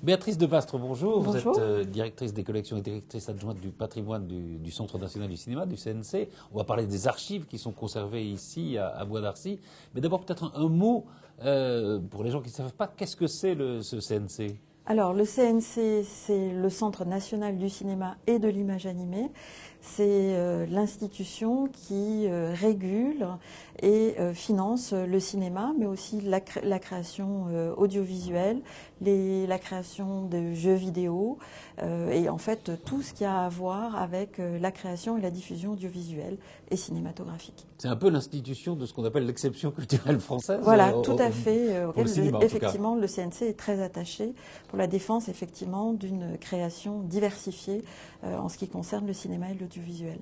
Béatrice Devastre, bonjour. Bonjour. Vous êtes directrice des collections et directrice adjointe du patrimoine du Centre national du cinéma, du CNC. On va parler des archives qui sont conservées ici à Bois d'Arcy. Mais d'abord peut-être un mot pour les gens qui ne savent pas, qu'est-ce que c'est ce CNC? Alors, le CNC, c'est le Centre national du cinéma et de l'image animée. C'est l'institution qui régule et finance le cinéma, mais aussi la création audiovisuelle, la création de jeux vidéo et en fait tout ce qui a à voir avec la création et la diffusion audiovisuelle et cinématographique. C'est un peu l'institution de ce qu'on appelle l'exception culturelle française. Voilà, tout à fait. Pour le cinéma, effectivement, le CNC est très attaché pour la défense effectivement d'une création diversifiée en ce qui concerne le cinéma et l'audiovisuel.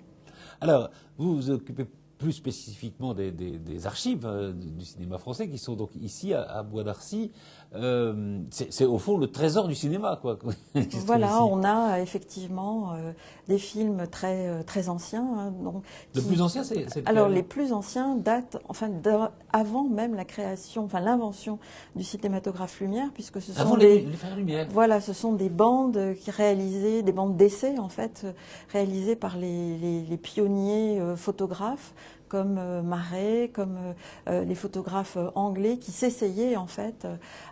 Alors, vous vous occupez plus spécifiquement des archives du cinéma français qui sont donc ici à Bois d'Arcy. C'est au fond le trésor du cinéma, quoi. Voilà, on a effectivement des films très anciens. Hein, donc, le plus ancien, c'est alors les plus anciens datent, enfin, avant même la création, enfin l'invention du cinématographe Lumière, puisque ce sont avant les frères Lumière. Voilà, ce sont des bandes réalisées, des bandes d'essai en fait, réalisées par les pionniers photographes comme Marais, comme les photographes anglais qui s'essayaient en fait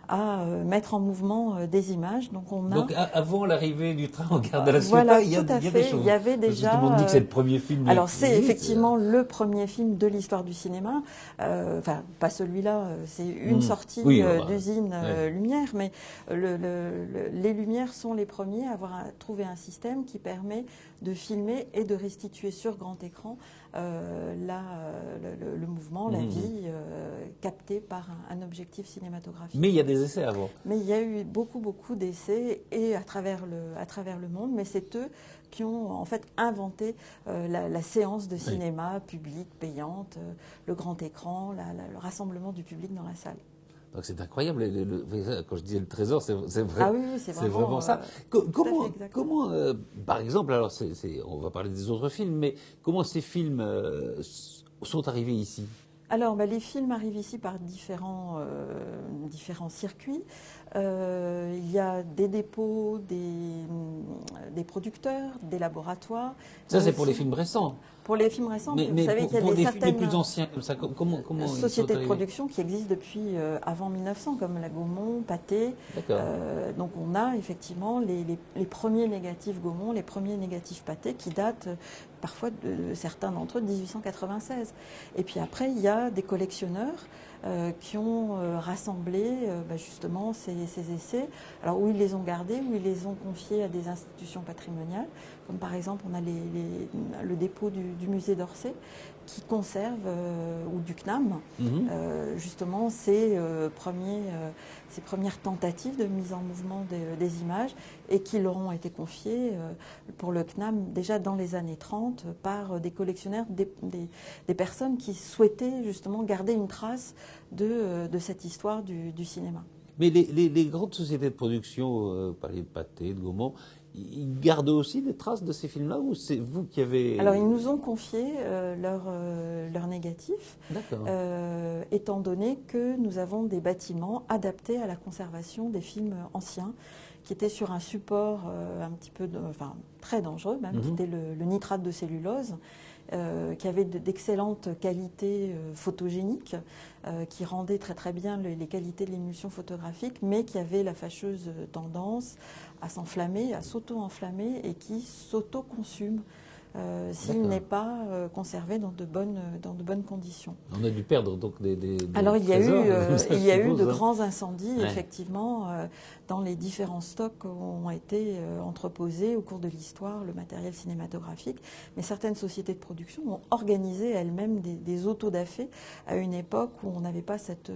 à mettre en mouvement des images. Donc avant l'arrivée du train en gare de la Ciotat, voilà, il y a des choses. Il y avait déjà. Tout le monde dit que c'est le premier film. Alors c'est effectivement le premier film de l'histoire du cinéma. Enfin, pas celui-là. C'est une sortie d'usine Lumière, mais les Lumières sont les premiers à avoir trouvé un système qui permet de filmer et de restituer sur grand écran le mouvement, la vie captée par un objectif cinématographique. Mais il y a des essais avant. Mais il y a eu beaucoup d'essais et à travers le monde, mais c'est eux qui ont en fait inventé la séance de cinéma publique, payante, le grand écran, le rassemblement du public dans la salle. Donc c'est incroyable. Quand je disais le trésor, c'est vrai. Ah oui, c'est vraiment ça. Comment par exemple, alors on va parler des autres films, mais comment ces films sont arrivés ici? Alors, les films arrivent ici par différents circuits. Il y a des dépôts, des producteurs, des laboratoires. Ça, c'est pour les films récents. Pour les films récents, mais vous savez qu'il y a certaines plus anciens comme ça, comment sociétés de production qui existent depuis avant 1900, comme la Gaumont, Pathé. Donc on a effectivement les premiers négatifs Gaumont, les premiers négatifs Pathé qui datent parfois de certains d'entre eux de 1896. Et puis après, il y a des collectionneurs qui ont rassemblé justement ces essais, alors où ils les ont gardés, où ils les ont confiés à des institutions patrimoniales, comme par exemple on a le dépôt du musée d'Orsay qui conserve, ou du CNAM, justement ces premières tentatives de mise en mouvement des images et qui leur ont été confiées pour le CNAM déjà dans les années 30 par des collectionneurs, des personnes qui souhaitaient justement garder une trace de cette histoire du cinéma. Mais les grandes sociétés de production, par les Pathé, de Gaumont, ils gardent aussi des traces de ces films-là ou c'est vous qui avez... Alors ils nous ont confié leurs négatifs, étant donné que nous avons des bâtiments adaptés à la conservation des films anciens, qui étaient sur un support un petit peu, très dangereux même, qui était le nitrate de cellulose, qui avait d'excellentes qualités photogéniques, qui rendait très bien les qualités de l'émulsion photographique, mais qui avait la fâcheuse tendance à s'enflammer, à s'auto-enflammer et qui s'auto-consume s'il n'est pas conservé dans de bonnes conditions. On a dû perdre donc des Alors il y a eu de grands incendies, ouais. Effectivement, dans les différents stocks où ont été entreposés au cours de l'histoire le matériel cinématographique. Mais certaines sociétés de production ont organisé elles-mêmes des autodafés à une époque où on n'avait pas cette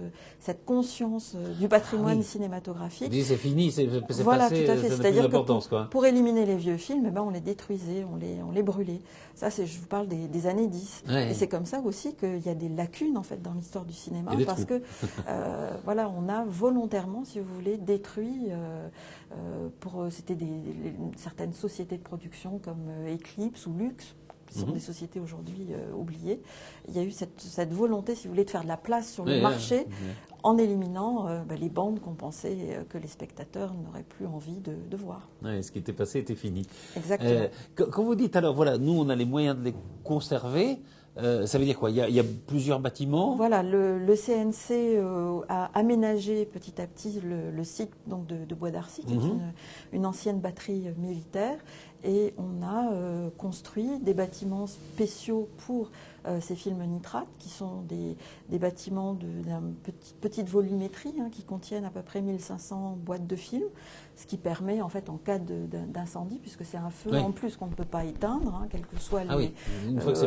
conscience du patrimoine cinématographique. C'est fini, c'est voilà, passé, tout à fait. C'est-à-dire que pour éliminer les vieux films, on les détruisait, on les brûlait. Ça, je vous parle des années 10. Ouais. Et c'est comme ça aussi qu'il y a des lacunes en fait dans l'histoire du cinéma, parce que on a volontairement, si vous voulez, détruit. C'était certaines sociétés de production comme Eclipse ou Lux, ce sont des sociétés aujourd'hui oubliées. Il y a eu cette volonté, si vous voulez, de faire de la place sur le marché en éliminant les bandes qu'on pensait que les spectateurs n'auraient plus envie de voir. Oui, ce qui était passé était fini. Exactement. Quand vous dites, alors voilà, nous on a les moyens de les conserver, ça veut dire quoi? Il y a plusieurs bâtiments? Voilà, le CNC a aménagé petit à petit le site donc, de Bois d'Arcy, qui est une ancienne batterie militaire, et on a construit des bâtiments spéciaux pour ces films nitrates, qui sont des bâtiments d'une petite volumétrie, qui contiennent à peu près 1500 boîtes de films, ce qui permet, en fait, en cas d'incendie, puisque c'est un feu en plus qu'on ne peut pas éteindre, quels que soient les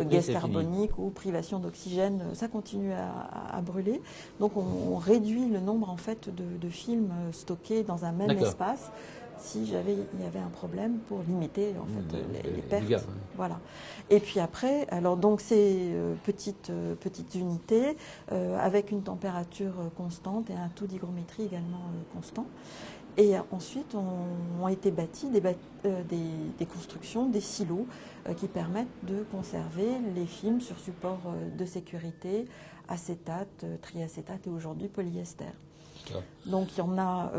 gaz carboniques ou privation d'oxygène, ça continue à brûler. Donc on réduit le nombre, en fait, de films stockés dans un même espace, si il y avait un problème, pour limiter en fait les pertes. Gars, voilà. Et puis après, alors donc ces petites unités avec une température constante et un taux d'hygrométrie également constant. Et ensuite ont été bâtis des constructions, des silos qui permettent de conserver les films sur support de sécurité, acétate, triacétate et aujourd'hui polyester. Donc il y en a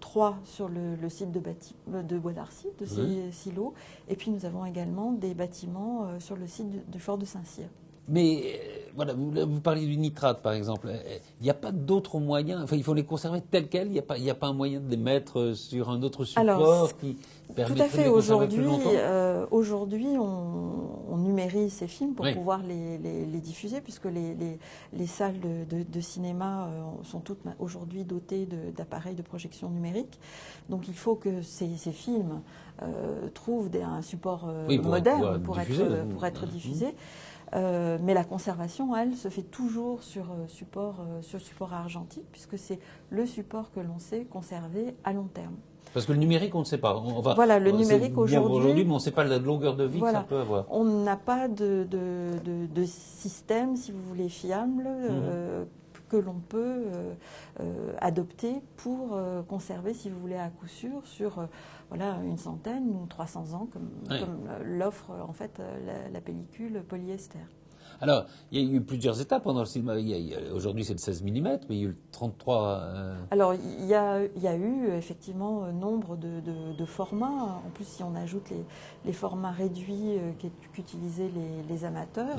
3 sur le site de Bois d'Arcy, de ces silos, et puis nous avons également des bâtiments sur le site du fort de Saint-Cyr. Mais voilà, vous parliez du nitrate par exemple. Il n'y a pas d'autres moyens. Enfin, il faut les conserver tels quels. Il n'y a pas un moyen de les mettre sur un autre support qui permettrait de les conserver plus longtemps. Aujourd'hui, on numérise ces films pour pouvoir les diffuser, puisque les salles de cinéma sont toutes aujourd'hui dotées d'appareils de projection numérique. Donc, il faut que ces films trouvent un support moderne pour être diffusés. Mais la conservation, elle, se fait toujours sur support argentique, puisque c'est le support que l'on sait conserver à long terme. Parce que le numérique, on ne sait pas. Voilà, le numérique aujourd'hui, mais on ne sait pas la longueur de vie que ça peut avoir. On n'a pas de système, si vous voulez, fiable que l'on peut adopter pour conserver, si vous voulez, à coup sûr, sur une centaine ou 300 ans, comme l'offre en fait la pellicule polyester. Alors, il y a eu plusieurs étapes pendant le cinéma. Aujourd'hui, c'est le 16 mm, mais il y a eu le 33. Alors, il y a eu effectivement nombre de formats. En plus, si on ajoute les formats réduits qu'utilisaient les amateurs,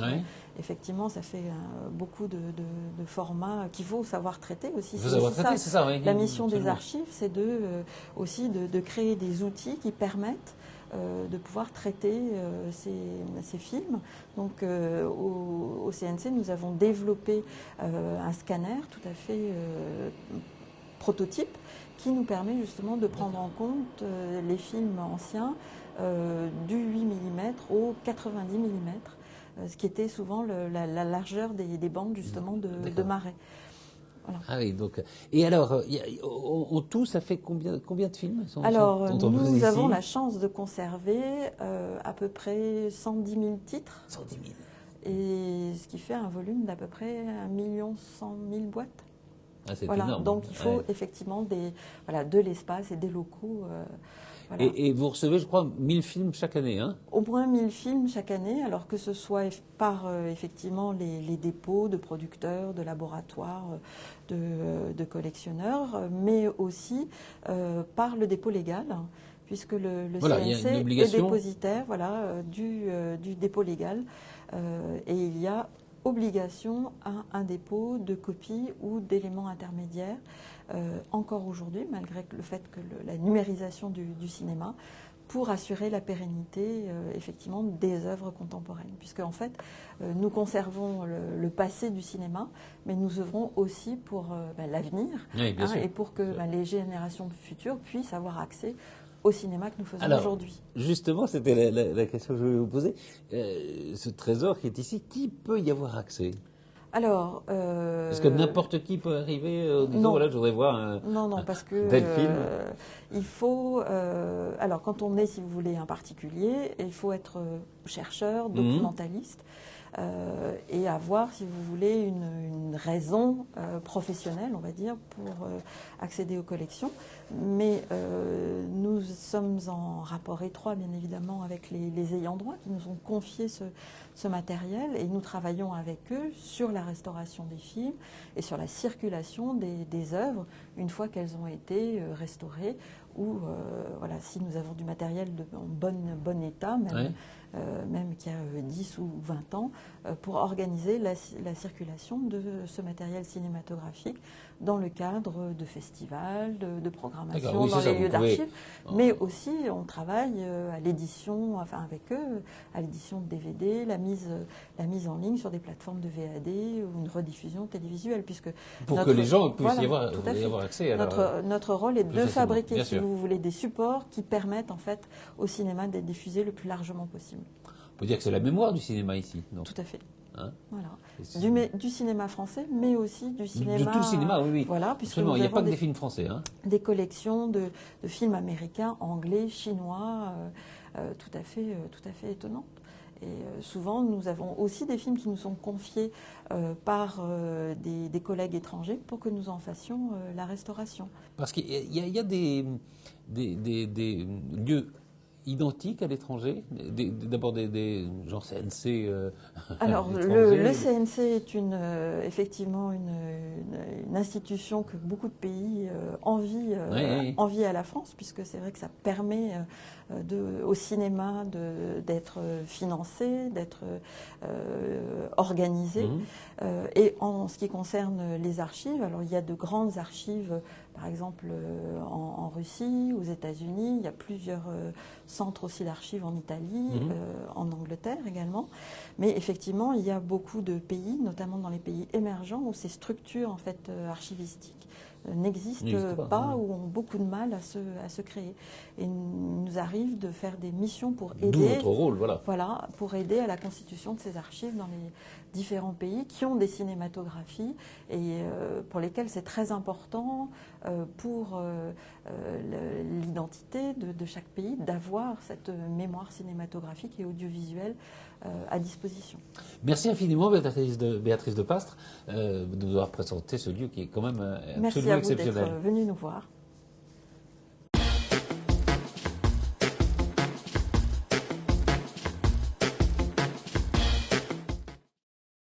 effectivement, ça fait beaucoup de formats qu'il faut savoir traiter aussi. C'est ça, oui. La mission des archives, c'est aussi de créer des outils qui permettent de pouvoir traiter ces films. Donc au CNC, nous avons développé un scanner tout à fait prototype qui nous permet justement de prendre en compte les films anciens du 8 mm au 90 mm, ce qui était souvent la largeur des bandes justement de Marais. Voilà. Ah oui, donc. Et alors, en tout, ça fait combien de films? Alors, nous avons la chance de conserver à peu près 110 000 titres. 110 000. Et ce qui fait un volume d'à peu près 1 100 000 boîtes. Ah, c'est énorme. Donc, il faut effectivement de l'espace et des locaux. Et vous recevez, je crois, 1000 films chaque année, hein? Au moins 1000 films chaque année, alors que ce soit par effectivement les dépôts de producteurs, de laboratoires, de collectionneurs, mais aussi par le dépôt légal, puisque le CNC est dépositaire du dépôt légal, et il y a obligation à un dépôt de copies ou d'éléments intermédiaires encore aujourd'hui, malgré le fait que la numérisation du cinéma, pour assurer la pérennité effectivement des œuvres contemporaines. Puisque en fait, nous conservons le passé du cinéma, mais nous œuvrons aussi pour l'avenir, et pour que les générations futures puissent avoir accès au cinéma que nous faisons aujourd'hui. Justement, c'était la question que je voulais vous poser. Ce trésor qui est ici, qui peut y avoir accès? Alors, est-ce que n'importe qui peut arriver en disant, voilà, je voudrais voir un parce que tel film il faut, alors quand on est, si vous voulez, un particulier, il faut être chercheur, documentaliste, et avoir, si vous voulez, une raison professionnelle, on va dire, pour accéder aux collections. Mais nous sommes en rapport étroit, bien évidemment, avec les ayants droit qui nous ont confié ce matériel, et nous travaillons avec eux sur la restauration des films et sur la circulation des œuvres une fois qu'elles ont été restaurées, ou voilà, si nous avons du matériel en bon état, même qui a 10 ou 20 ans, pour organiser la circulation de ce matériel cinématographique dans le cadre de festivals, de programmation, dans les lieux d'archives. Mais aussi, on travaille à l'édition, enfin avec eux, à l'édition de DVD, la mise en ligne sur des plateformes de VAD ou une rediffusion télévisuelle, puisque pour que les gens puissent y avoir accès. Notre rôle est de fabriquer, si vous voulez, des supports qui permettent en fait au cinéma d'être diffusé le plus largement possible. On peut dire que c'est la mémoire du cinéma ici. Donc. Tout à fait. Hein, voilà. Du cinéma français, mais aussi du cinéma. De tout le cinéma, oui. Voilà, puisque il n'y a pas que des films français. Hein. Des collections de films américains, anglais, chinois, tout à fait étonnantes. Et souvent, nous avons aussi des films qui nous sont confiés par des collègues étrangers pour que nous en fassions la restauration. Parce qu'il y a des lieux identiques à l'étranger, d'abord des genre CNC. Alors le CNC est effectivement une institution que beaucoup de pays envient à la France, puisque c'est vrai que ça permet au cinéma d'être financé, d'être organisé. Et en ce qui concerne les archives, alors il y a de grandes archives, par exemple en Russie, aux États-Unis, il y a plusieurs centres aussi d'archives en Italie, en Angleterre également. Mais effectivement, il y a beaucoup de pays, notamment dans les pays émergents, où ces structures en fait archivistiques n'existent pas ou ont beaucoup de mal à se créer. Et il nous arrive de faire des missions pour aider. D'où votre rôle, voilà, pour aider à la constitution de ces archives dans les différents pays qui ont des cinématographies et pour lesquels c'est très important pour l'identité de chaque pays d'avoir cette mémoire cinématographique et audiovisuelle à disposition. Merci infiniment, Béatrice de Pastre, de nous avoir présenté ce lieu qui est quand même absolument exceptionnel. Merci à vous d'être venu nous voir.